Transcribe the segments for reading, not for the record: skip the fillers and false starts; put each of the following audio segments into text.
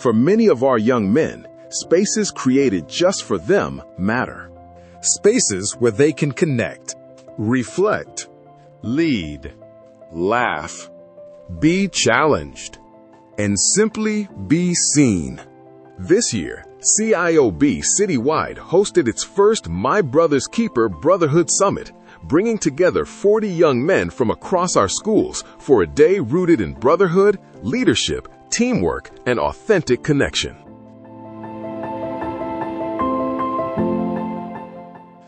For many of our young men, spaces created just for them matter. Spaces where they can connect, reflect, lead, Laugh, be challenged, and simply be seen. This year, CIOB Citywide hosted its first My Brother's Keeper Brotherhood Summit, bringing together 40 young men from across our schools for a day rooted in brotherhood, leadership, teamwork, and authentic connection.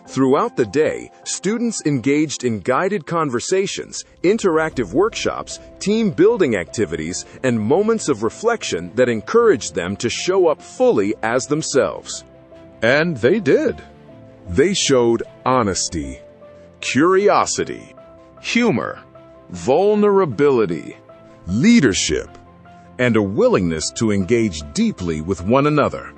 Throughout the day, students engaged in guided conversations, interactive workshops, team-building activities, and moments of reflection that encouraged them to show up fully as themselves. and they did. They showed honesty, curiosity, humor, vulnerability, leadership, and a willingness to engage deeply with one another.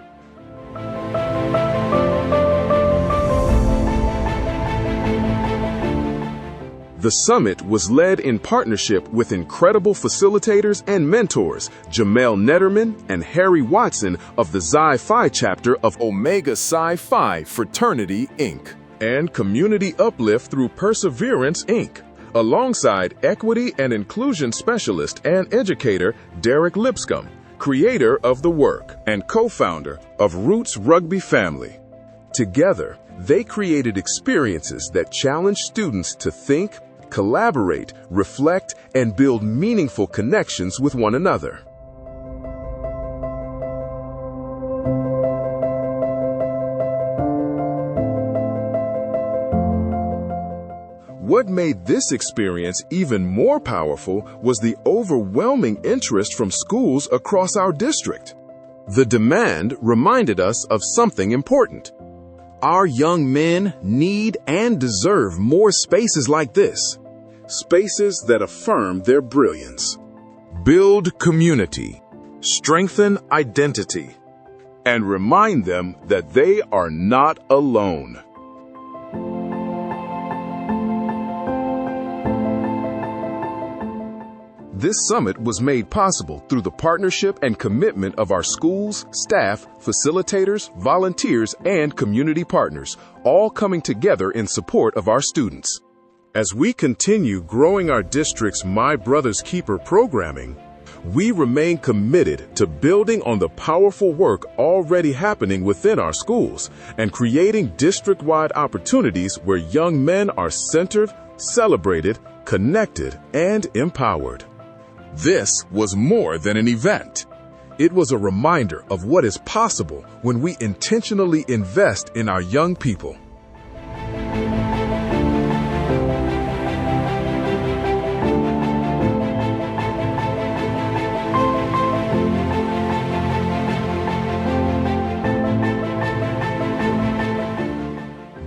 The summit was led in partnership with incredible facilitators and mentors, Jamel Netterman and Harry Watson of the Psi Phi chapter of Omega Psi Phi Fraternity, Inc., and Community Uplift through Perseverance, Inc., alongside equity and inclusion specialist and educator Derek Lipscomb, creator of TheWork and co-founder of Roots Rugby Family. Together, they created experiences that challenge students to think, collaborate, reflect, and build meaningful connections with one another. What made this experience even more powerful was the overwhelming interest from schools across our district. The demand reminded us of something important. Our young men need and deserve more spaces like this. Spaces that affirm their brilliance, build community, strengthen identity, and remind them that they are not alone. This summit was made possible through the partnership and commitment of our schools, staff, facilitators, volunteers, and community partners, all coming together in support of our students. As we continue growing our district's My Brother's Keeper programming, we remain committed to building on the powerful work already happening within our schools and creating district-wide opportunities where young men are centered, celebrated, connected, and empowered. This was more than an event. It was a reminder of what is possible when we intentionally invest in our young people.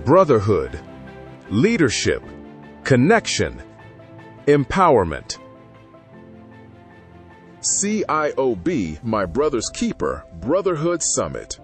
Brotherhood, leadership, connection, empowerment. CIOB My Brother's Keeper Brotherhood Summit.